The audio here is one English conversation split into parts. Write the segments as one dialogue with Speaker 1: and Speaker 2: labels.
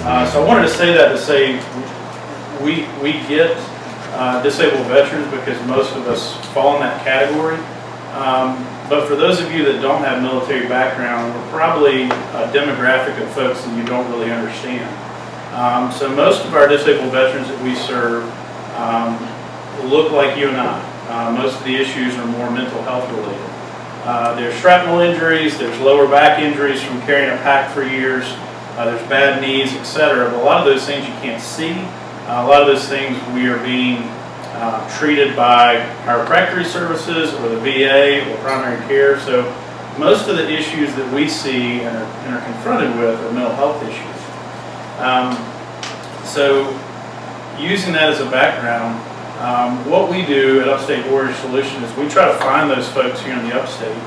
Speaker 1: So I wanted to say that to say we get disabled veterans because most of us fall in that category. But for those of you that don't have military background, we're probably a demographic of folks that you don't really understand. So most of our disabled veterans that we serve look like you and I. Most of the issues are more mental health related. There's shrapnel injuries, there's lower back injuries from carrying a pack for years, there's bad knees, etc. But a lot of those things you can't see. A lot of those things we are being treated by chiropractic services or the VA or primary care. So most of the issues that we see and are confronted with are mental health issues. So using that as a background, what we do at Upstate Warrior Solutions is we try to find those folks here in the Upstate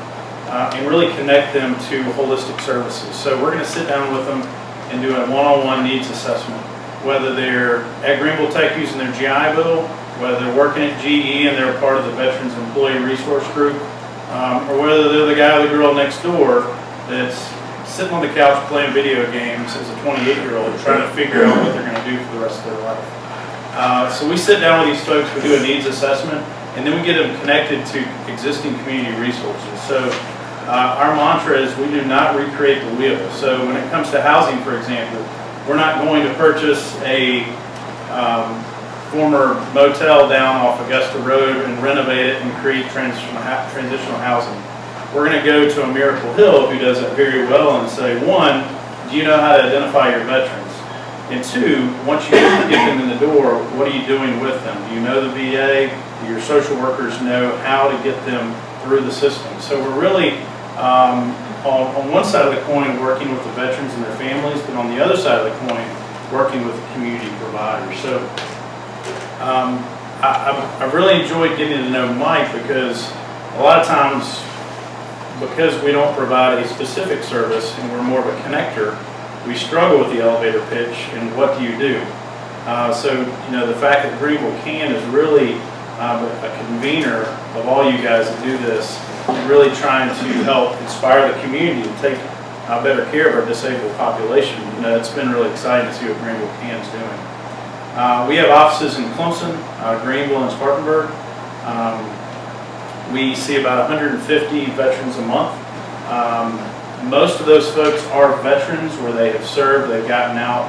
Speaker 1: and really connect them to holistic services. So we're going to sit down with them and do a one-on-one needs assessment, whether they're at Greenville Tech using their GI Bill, whether they're working at GE and they're part of the Veterans Employee Resource Group, or whether they're the guy or the girl next door that's sitting on the couch playing video games as a 28-year-old trying to figure out what they're going to do for the rest of their life. So we sit down with these folks, we do a needs assessment, and then we get them connected to existing community resources. So our mantra is we do not recreate the wheel. So when it comes to housing, for example, we're not going to purchase a former motel down off Augusta Road and renovate it and create transitional housing. We're going to go to a Miracle Hill who does it very well and say, one, do you know how to identify your veterans? And two, once you get them in the door, what are you doing with them? Do you know the VA? Do your social workers know how to get them through the system? So we're really, on one side of the coin, working with the veterans and their families, but on the other side of the coin, working with the community providers. So I've really enjoyed getting to know Mike because a lot of times, because we don't provide a specific service and we're more of a connector, we struggle with the elevator pitch and what do you do? So, you know, the fact that Greenville Can is really a convener of all you guys that do this and really trying to help inspire the community to take better care of our disabled population. You know, it's been really exciting to see what Greenville Can is doing. We have offices in Clemson, Greenville, and Spartanburg. We see about 150 veterans a month. Most of those folks are veterans where they have served, they've gotten out,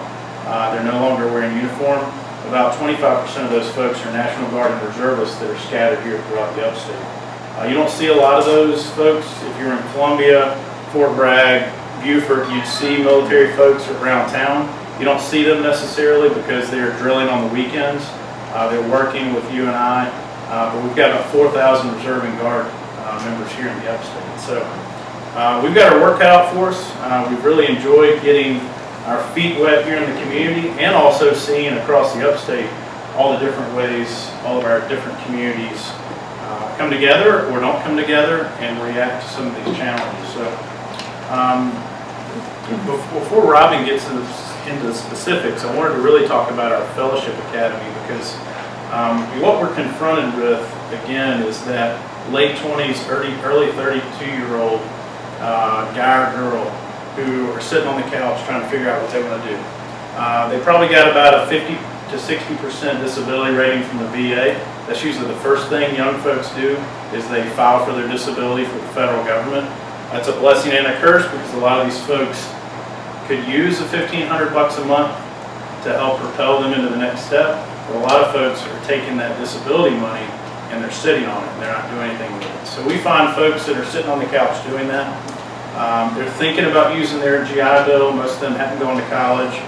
Speaker 1: they're no longer wearing uniform. About 25% of those folks are National Guard and reservists that are scattered here throughout the Upstate. You don't see a lot of those folks. If you're in Columbia, Fort Bragg, Beaufort, you'd see military folks around town. You don't see them necessarily because they're drilling on the weekends. They're working with you and I. But we've got about 4,000 Reserve and Guard members here in the Upstate. So we've got our work cut out for us. We've really enjoyed getting our feet wet here in the community and also seeing across the Upstate all the different ways all of our different communities come together or don't come together and react to some of these challenges. So before Robin gets into the specifics, I wanted to really talk about our Fellowship Academy because what we're confronted with, again, is that late 20s, early 32-year-old guy or girl who are sitting on the couch trying to figure out what they want to do. They probably got about a 50 to 60% disability rating from the VA. That's usually the first thing young folks do is they file for their disability for the federal government. That's a blessing and a curse because a lot of these folks could use the $1,500 a month to help propel them into the next step. But a lot of folks are taking that disability money and they're sitting on it and they're not doing anything with it. So we find folks that are sitting on the couch doing that. They're thinking about using their GI Bill. Most of them haven't gone to college,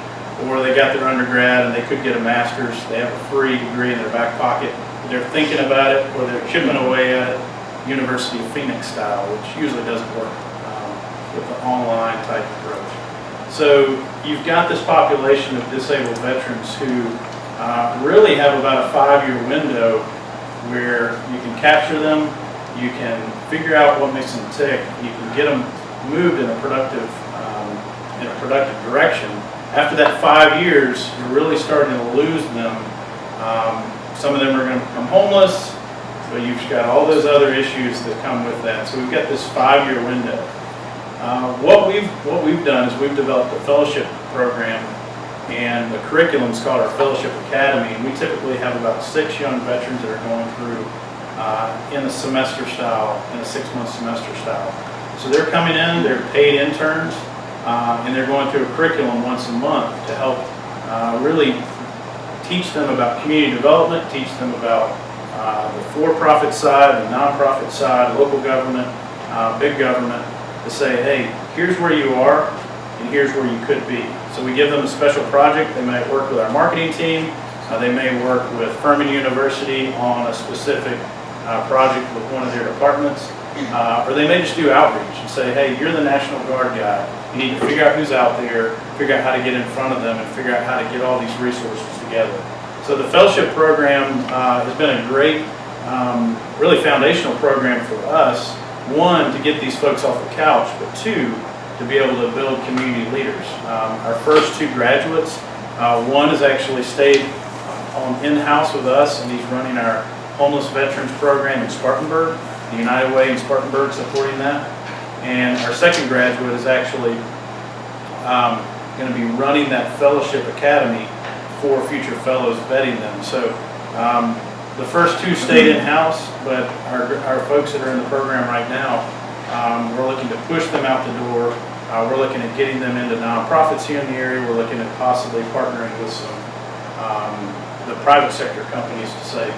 Speaker 1: or they got their undergrad and they could get a master's. They have a free degree in their back pocket. They're thinking about it, or they're chipping away at it, University of Phoenix style, which usually doesn't work with the online type approach. So you've got this population of disabled veterans who really have about a 5-year window where you can capture them, you can figure out what makes them tick, you can get them moved in a productive direction. After that 5 years, you're really starting to lose them. Some of them are going to become homeless, but you've got all those other issues that come with that. So we've got this 5-year window. What we've done is we've developed a fellowship program And the curriculum is called our Fellowship Academy, and we typically have about 6 young veterans that are going through in a semester style, in a 6-month semester style. So they're coming in, they're paid interns, and they're going through a curriculum once a month to help really teach them about community development, teach them about the for-profit side, the nonprofit side, local government, big government, to say, hey, here's where you are, and here's where you could be. So we give them a special project. They might work with our marketing team. They may work with Furman University on a specific project with one of their departments. Or they may just do outreach and say, hey, you're the National Guard guy. You need to figure out who's out there, figure out how to get in front of them, and figure out how to get all these resources together. So the fellowship program has been a great, really foundational program for us. One, to get these folks off the couch, but two, to be able to build community leaders. Our first 2 graduates, one has actually stayed on in-house with us, and he's running our homeless veterans program in Spartanburg, the United Way in Spartanburg supporting that. And our second graduate is actually going to be running that fellowship academy for future fellows, vetting them. So the first 2 stayed in-house, but our folks that are in the program right now, we're looking to push them out the door. We're looking at getting them into nonprofits here in the area. We're looking at possibly partnering with some the private sector companies to say,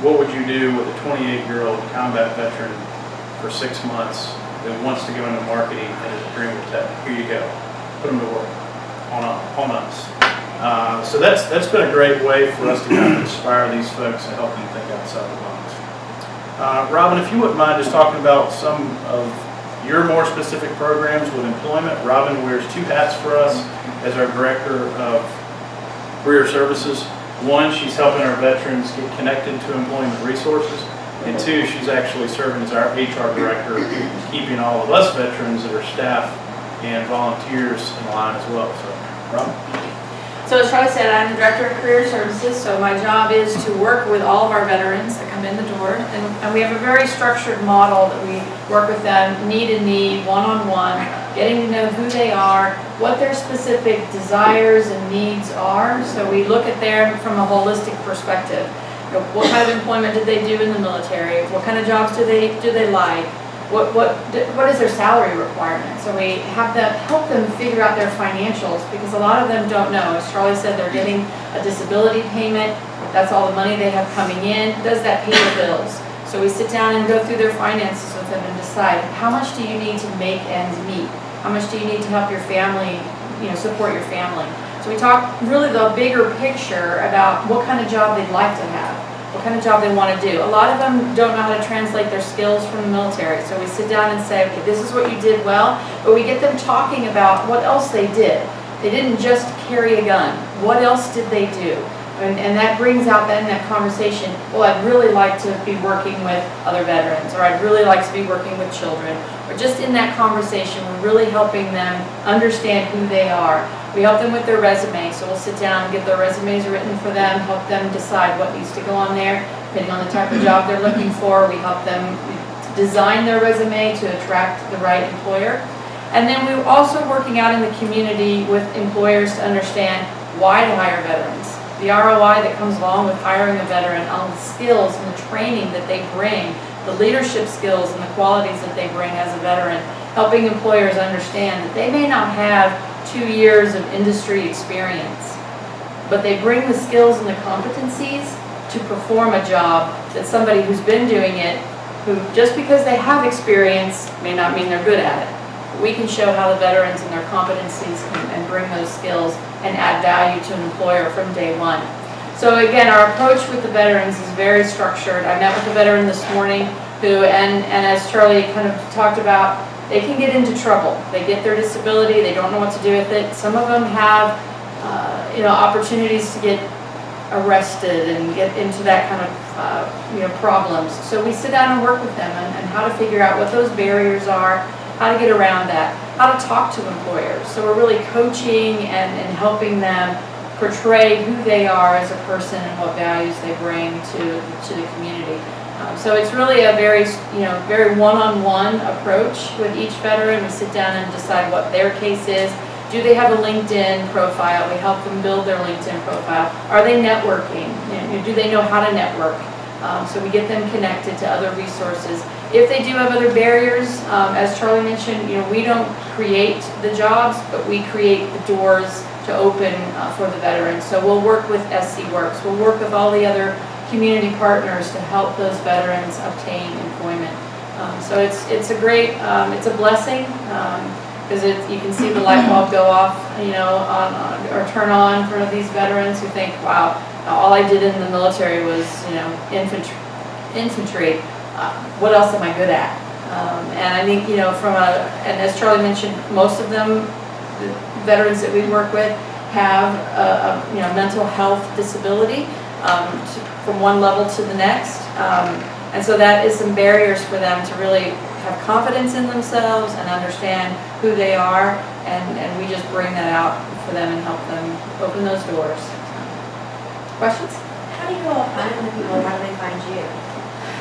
Speaker 1: what would you do with a 28-year-old combat veteran for 6 months that wants to go into marketing and is a dream of tech? Here you go. Put them to work on us. So that's been a great way for us to kind of inspire these folks and help them think outside the box. Robin, if you wouldn't mind just talking about some of your more specific programs with employment. Robin wears 2 hats for us as our Director of Career Services. One, she's helping our veterans get connected to employment resources. And 2, she's actually serving as our HR Director, keeping all of us veterans that are staff and volunteers in line as well. So, Robin?
Speaker 2: So as Charlie said, I'm the Director of Career Services, so my job is to work with all of our veterans that come in the door, and we have a very structured model that we work with them need to need, one-on-one, getting to know who they are, what their specific desires and needs are, so we look at them from a holistic perspective. You know, what kind of employment did they do in the military? What kind of jobs do they like? What is their salary requirement? So we have them help them figure out their financials, because a lot of them don't know. As Charlie said, they're getting a disability payment. That's all the money they have coming in. Does that pay their bills? So we sit down and go through their finances with them and decide, how much do you need to make ends meet? How much do you need to help your family, support your family? So we talk really the bigger picture about what kind of job they'd like to have, what kind of job they want to do. A lot of them don't know how to translate their skills from the military. So we sit down and say, okay, this is what you did well, but we get them talking about what else they did. They didn't just carry a gun. What else did they do? And that brings out then that conversation, well, I'd really like to be working with other veterans, or I'd really like to be working with children. Or just in that conversation, we're really helping them understand who they are. We help them with their resume, so we'll sit down and get their resumes written for them, help them decide what needs to go on there, depending on the type of job they're looking for. We help them design their resume to attract the right employer. And then we're also working out in the community with employers to understand why to hire veterans. The ROI that comes along with hiring a veteran, on the skills and the training that they bring, the leadership skills and the qualities that they bring as a veteran, helping employers understand that they may not have 2 years of industry experience, but they bring the skills and the competencies to perform a job that somebody who's been doing it, who just because they have experience may not mean they're good at it. We can show how the veterans and their competencies and bring those skills and add value to an employer from day one. So again, our approach with the veterans is very structured. I met with a veteran this morning who, and as Charlie kind of talked about, they can get into trouble. They get their disability, they don't know what to do with it. Some of them have opportunities to get arrested and get into that kind of problems. So we sit down and work with them and how to figure out what those barriers are, how to get around that, how to talk to employers. So we're really coaching and helping them portray who they are as a person and what values they bring to the community. So it's really a very very one-on-one approach with each veteran. We sit down and decide what their case is, Do they have a LinkedIn profile? We help them build their LinkedIn profile. Are they networking? Do they know how to network? So we get them connected to other resources. If they do have other barriers, as Charlie mentioned, we don't create the jobs, but we create the doors to open for the veterans. So we'll work with SC Works. We'll work with all the other community partners to help those veterans obtain employment. So it's a great, it's a blessing, because you can see the light bulb go off, or turn on for these veterans who think, wow, all I did in the military was, infantry. What else am I good at? And I think, and as Charlie mentioned, most of them, the veterans that we work with, have a mental health disability from one level to the next. And so that is some barriers for them to really have confidence in themselves and understand who they are, and we just bring that out for them and help them open those doors. Questions?
Speaker 3: How do you go about finding the people? How do they find you?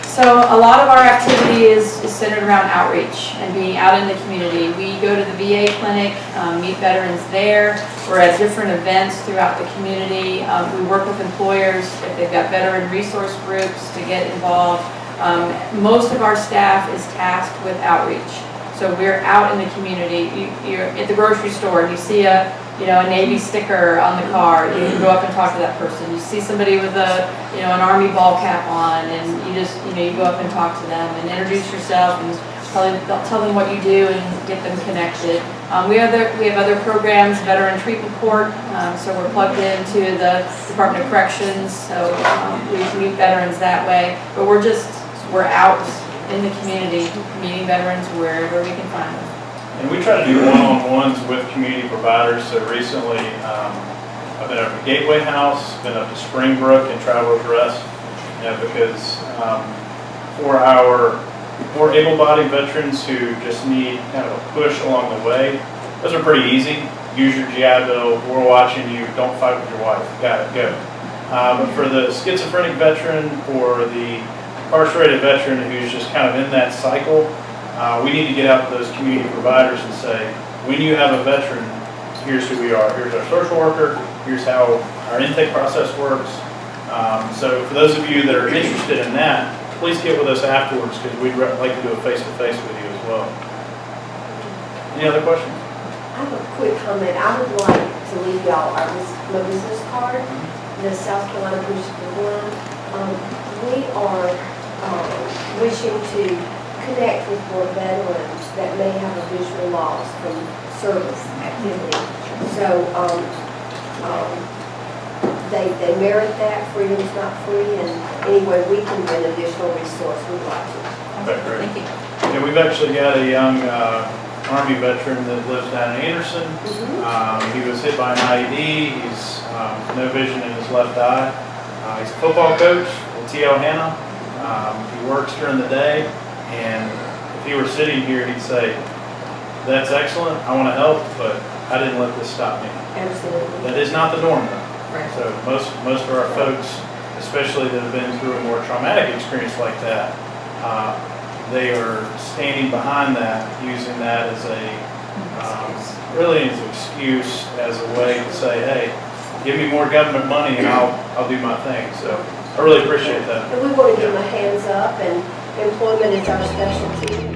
Speaker 2: So a lot of our activity is centered around outreach and being out in the community. We go to the VA clinic, meet veterans there. We're at different events throughout the community. We work with employers if they've got veteran resource groups to get involved. Most of our staff is tasked with outreach. So we're out in the community. You're at the grocery store and you see a Navy sticker on the car. You can go up and talk to that person. You see somebody with an Army ball cap on, and you go up and talk to them and introduce yourself and tell them what you do and get them connected. We have other programs, Veteran Treatment Court, so we're plugged into the Department of Corrections, so we meet veterans that way. But we're out in the community, meeting veterans wherever we can find them.
Speaker 1: And we try to do one-on-ones with community providers. So recently, I've been up to Gateway House, been up to Springbrook and Travelers Rest, because for our more able-bodied veterans who just need kind of a push along the way, those are pretty easy. Use your GI Bill, we're watching you, don't fight with your wife, got it, go. But for the schizophrenic veteran or the incarcerated veteran who's just kind of in that cycle, we need to get out to those community providers and say, when you have a veteran, here's who we are. Here's our social worker. Here's how our intake process works. So for those of you that are interested in that, please get with us afterwards, because we'd like to do a face-to-face with you as well. Any other questions?
Speaker 3: I have a quick comment. I would like to leave y'all my business card, the South Carolina Police Department. We are wishing to connect with more veterans that may have a visual loss from service activity. So they merit that. Freedom's not free, and anyway, we can be an additional resource. We'd like to.
Speaker 1: Okay, great.
Speaker 2: Thank you.
Speaker 1: Yeah, we've actually got a young Army veteran that lives down in Anderson. He was hit by an IED. He's no vision in his left eye. He's a football coach at T.L. Hanna. He works during the day, and if he were sitting here, he'd say, "That's excellent, I want to help, but I didn't let this stop me."
Speaker 3: Absolutely.
Speaker 1: That is not the norm, though.
Speaker 3: Right.
Speaker 1: So most of our folks, especially that have been through a more traumatic experience like that, they are standing behind that, using that as really as an excuse, as a way to say, "Hey, give me more government money and I'll do my thing." So I really appreciate that.
Speaker 3: And we want to give them a hands up, and employment is our specialty.